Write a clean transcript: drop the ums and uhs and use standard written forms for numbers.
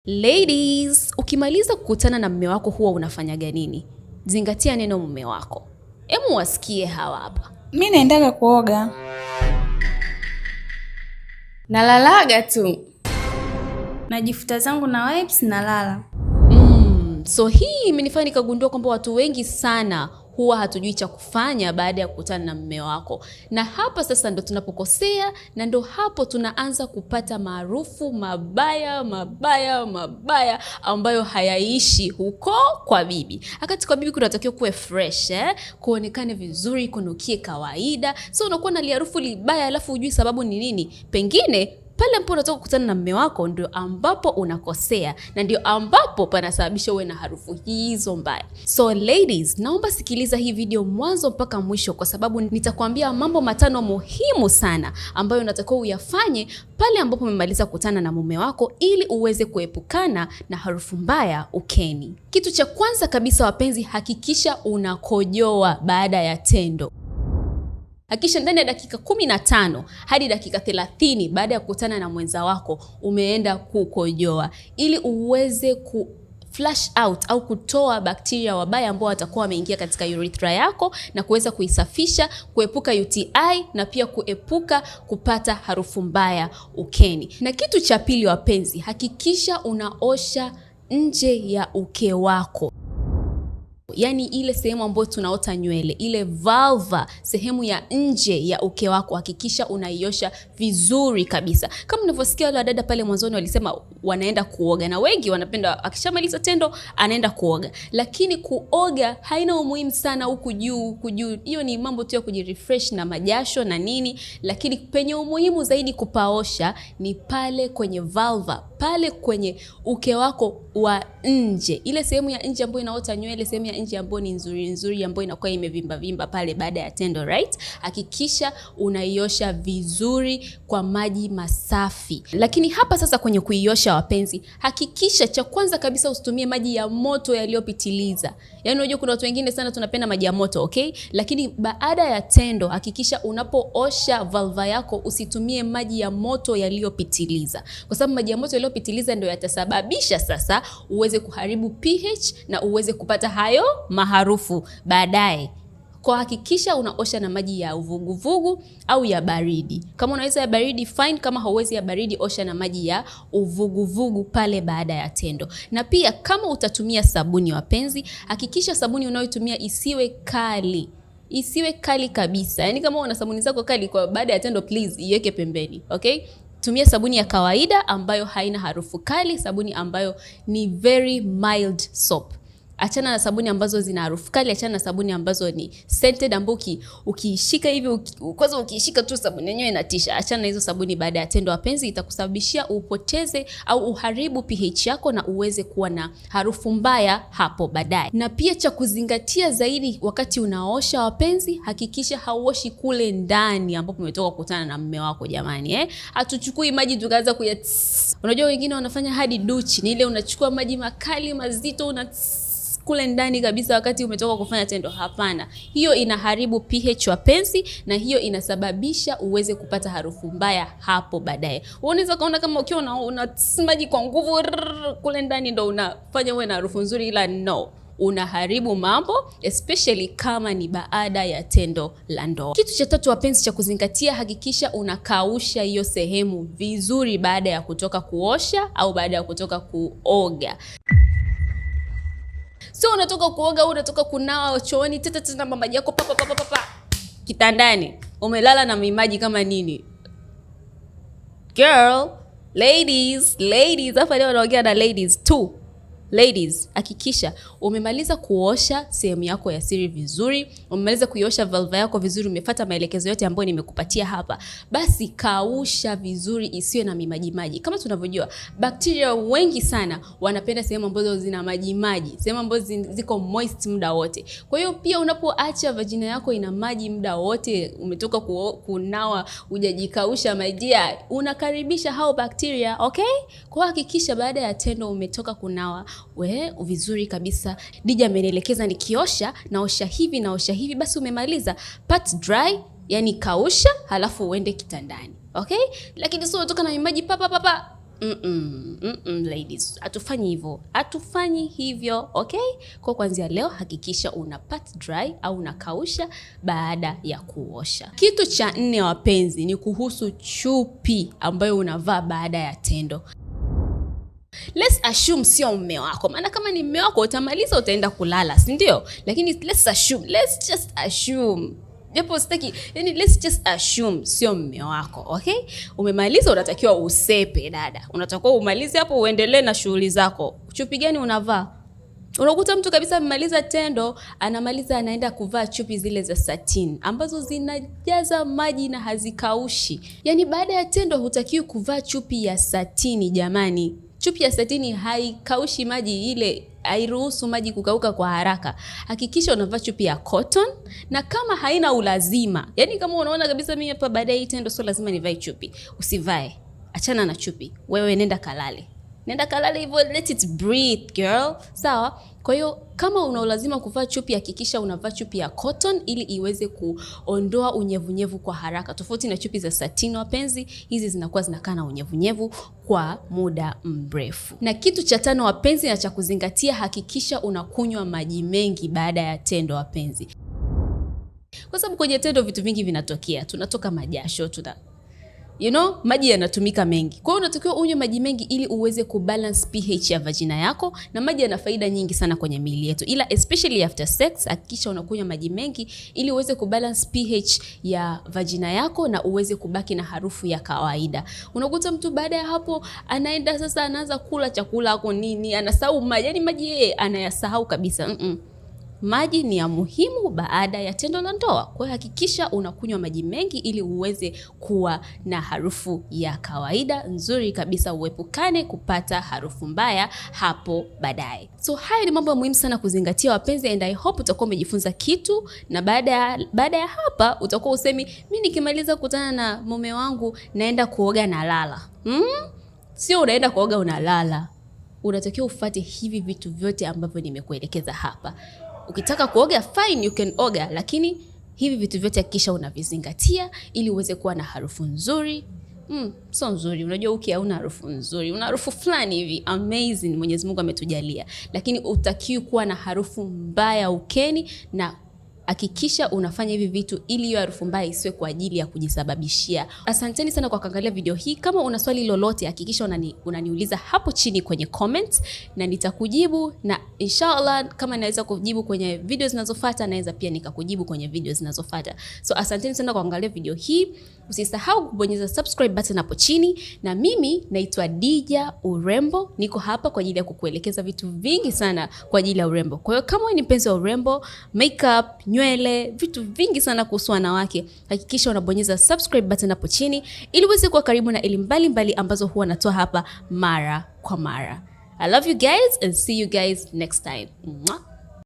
Ladies, ukimaliza kukutana na mume wako huwa unafanyaga nini? Zingatia neno mume wako. Hemu wasikie hawa hapa. Mimi naendaga kuoga. Nalalaga tu. Najifuta zangu na wipes nalala. So hii imenifanya nikagundua kwamba watu wengi sana huwa hatujui cha kufanya baada ya kukutana na mume wako. Na hapa sasa ndo tunapokosea na ndo hapo tunaanza kupata maarufu mabaya ambayo hayaishi huko kwa bibi. Wakati kwa bibi kunatakiwa kuwe fresh, kuonekane vizuri, kunukie kawaida. So unakuwa na harufu libaya alafu hujui sababu ni nini. Pengine pale ambapo unataka kukutana na mume wako ndio ambapo unakosea na ndio ambapo panasababisha uwe na harufu hizo mbaya. So ladies, naomba sikiliza hii video mwanzo mpaka mwisho kwa sababu nitakwambia mambo 5 muhimu sana ambayo unatakiwa uyafanye pale ambapo umemaliza kukutana na mume wako ili uweze kuepukana na harufu mbaya ukeni. Kitu cha kwanza kabisa wapenzi, hakikisha unakojoa baada ya tendo. Hakikisha ndani ya dakika 15 hadi dakika 30 baada ya kukutana na mwenza wako umeenda kukojoa ili uweze flush out au kutoa bakteria wabaya ambao watakuwa wameingia katika urethra yako na kuweza kuisafisha, kuepuka UTI na pia kuepuka kupata harufu mbaya ukeni. Na kitu cha pili wapenzi, hakikisha unaosha nje ya uke wako. Yaani ile sehemu ambayo tunaota nywele, ile vulva, sehemu ya nje ya uke wako, hakikisha unaiosha vizuri kabisa. Kama unavyosikia wale wadada pale mwanzoni walisema wanaenda kuoga, na wengi wanapenda akishamaliza tendo anaenda kuoga. Lakini kuoga haina umuhimu sana huku juu. Hiyo ni mambo tu ya kujirefresh na majasho na nini, lakini penye umuhimu zaidi kupaosha ni pale kwenye vulva, pale kwenye uke wako wa nje. Ile sehemu ya nje ambayo inaota nywele, sehemu ya nje ambayo ni nzuri ambayo inakuwa imevimba pale baada ya tendo, right? Hakikisha unaiosha vizuri kwa maji masafi. Lakini hapa sasa kwenye kuiosha wapenzi, hakikisha cha kwanza kabisa usitumie maji ya moto yaliyopitiliza. Yaani unajua kuna watu wengine sana tunapenda maji ya moto, okay? Lakini baada ya tendo hakikisha unapoosha vulva yako usitumie maji ya moto yaliyopitiliza. Kwa sababu maji ya moto yaliyopitiliza ndio yatasababisha sasa uweze kuharibu pH na uweze kupata hayo maharufu baadaye. Kwa hakikisha unaosha na maji ya uvuguvugu au ya baridi. Kama unaweza ya baridi fine, kama hauwezi ya baridi osha na maji ya uvuguvugu pale baada ya tendo. Na pia kama utatumia sabuni wapenzi, hakikisha sabuni unayotumia isiwe kali. Isiwe kali kabisa. Yaani kama una sabuni zako kali kwa baada ya tendo, please iweke pembeni, okay? Tumia sabuni ya kawaida ambayo haina harufu kali, sabuni ambayo ni very mild soap. Achana na sabuni ambazo zina harufu kali, achana na sabuni ambazo ni scented ambazo ukiishika hivi kwanza ukiishika tu sabuni yenyewe inatisha. Achana na hizo sabuni baada ya tendo wapenzi, itakusababishia upoteze au uharibu pH yako na uweze kuwa na harufu mbaya hapo baadaye. Na pia cha kuzingatia zaidi wakati unaosha wapenzi, hakikisha hauoshi kule ndani ambapo umetoka kukutana na mume wako jamani, Hatuchukui maji tukaanza unajua wengine wanafanya hadi duchi, ni ile unachukua maji makali mazito kule ndani kabisa wakati umetoka kufanya tendo. Hapana, hiyo inaharibu pH wapenzi na hiyo inasababisha uweze kupata harufu mbaya hapo baadaye. Unaweza kaona kama ukiwa una maji kwa nguvu kule ndani ndo unafanya uwe na harufu nzuri, ila no, unaharibu mambo, especially kama ni baada ya tendo la ndoa. Kitu cha 3 wapenzi cha kuzingatia, hakikisha unakausha hiyo sehemu vizuri baada ya kutoka kuosha au baada ya kutoka kuoga. So unatoka kuoga au unatoka kunawa chooni, tena maji yako kitandani, umelala na maji kama nini? Girl, ladies, hapa leo naongea na ladies tu. Ladies, hakikisha umemaliza kuosha sehemu yako ya siri vizuri, umemaliza kuiosha vulva yako vizuri, umefuata maelekezo yote ambayo nimekupatia hapa. Basi kausha vizuri, isiwe na maji. Kama tunavyojua, bakteria wengi sana wanapenda sehemu ambazo zina maji, sehemu ambazo ziko moist muda wote. Kwa hiyo pia unapoacha vagina yako ina maji muda wote, umetoka kunawa, hujajikausha maji, unakaribisha hao bakteria, okay? Kwa hakikisha baada ya tendo umetoka kunawa vizuri kabisa. Dija amenielekeza nikiosha naosha hivi, basi umemaliza. Pat dry, yani kausha halafu uende kitandani, okay? Lakini sio utoka na maji Ladies, hatufanyi hivyo, okay? Kwa kuanzia leo hakikisha una pat dry au unakausha baada ya kuosha. Kitu cha 4 wapenzi ni kuhusu chupi ambayo unavaa baada ya tendo. Let's assume sio mume wako. Maana kama ni mume wako utamaliza utaenda kulala, si ndio? Lakini let's just assume. Japo sitaki, yani let's just assume sio mume wako, okay? Umemaliza unatakiwa usepe dada. Unatakiwa umalize hapo uendelee na shughuli zako. Chupi gani unavaa? Unakuta mtu kabisa amemaliza tendo, anamaliza anaenda kuvaa chupi zile za satin ambazo zinajaza maji na hazikaushi. Yani baada ya tendo hutakiwi kuvaa chupi ya satini jamani. Chupi ya satini haikaushi maji, ile hairuhusu maji kukauka kwa haraka. Hakikisha unavaa chupi ya cotton, na kama haina ulazima, yani kama unaona kabisa mimi hapa baada ya tendo sio lazima nivae chupi, usivae. Achana na chupi. Wewe nenda kalale. Nenda kalale hivyo, let it breathe girl. Sawa? Kwa hiyo kama una ulazima kuvaa chupi, hakikisha unavaa chupi ya cotton ili iweze kuondoa unyevunyevu kwa haraka. Tofauti na chupi za satin wapenzi, hizi zinakuwa zinakaa na unyevunyevu kwa muda mrefu. Na kitu cha 5 wapenzi na cha kuzingatia, hakikisha unakunywa maji mengi baada ya tendo wapenzi. Kwa sababu kwenye tendo vitu vingi vinatokea. Tunatoka majasho, maji yanatumika mengi. Kwa hiyo unatakiwa unywe maji mengi ili uweze kubalance pH ya vagina yako, na maji yana faida nyingi sana kwenye miili yetu. Ila especially after sex, hakikisha unakunywa maji mengi ili uweze kubalance pH ya vagina yako na uweze kubaki na harufu ya kawaida. Unakuta mtu baada ya hapo anaenda sasa anaanza kula chakula hapo nini, anasahau maji. Yaani maji yeye anayasahau kabisa. Maji ni ya muhimu baada ya tendo la ndoa. Kwa hiyo hakikisha unakunywa maji mengi ili uweze kuwa na harufu ya kawaida nzuri kabisa, uepukane kupata harufu mbaya hapo baadaye. So haya ni mambo muhimu sana kuzingatia wapenzi, and I hope utakuwa umejifunza kitu, na baada ya hapa utakuwa usemi mimi nikimaliza kukutana na mume wangu naenda kuoga na lala. Sio unaenda kuoga unalala. Unatakiwa ufuate hivi vitu vyote ambavyo nimekuelekeza hapa. Ukitaka kuoga fine, you can oga, lakini hivi vitu vyote hakikisha unavizingatia ili uweze kuwa na harufu nzuri. So nzuri, unajua hauna harufu nzuri, una harufu fulani hivi amazing, Mwenyezi Mungu ametujalia, lakini utakiwi kuwa na harufu mbaya ukeni, na hakikisha unafanya hivi vitu ili hiyo harufu mbaya isiwe kwa ajili ya kujisababishia. Asanteni sana kwa kuangalia video hii. Kama una swali lolote, hakikisha unaniuliza hapo chini kwenye comments na nitakujibu, na inshallah kama naweza kujibu kwenye video zinazofuata, naweza pia nikakujibu kwenye video zinazofuata. So asanteni sana kwa kuangalia video hii. Usisahau kubonyeza subscribe button hapo chini, na mimi naitwa Dija Urembo. Niko hapa kwa ajili ya kukuelekeza vitu vingi sana kwa ajili ya urembo. Kwa hiyo kama wewe ni mpenzi wa urembo, makeup, nywele, vitu vingi sana kuhusu wanawake, hakikisha unabonyeza subscribe button hapo chini ili uweze kuwa karibu na elimu mbalimbali ambazo huwa natoa hapa mara kwa mara. I love you guys and see you guys next time. Mwah.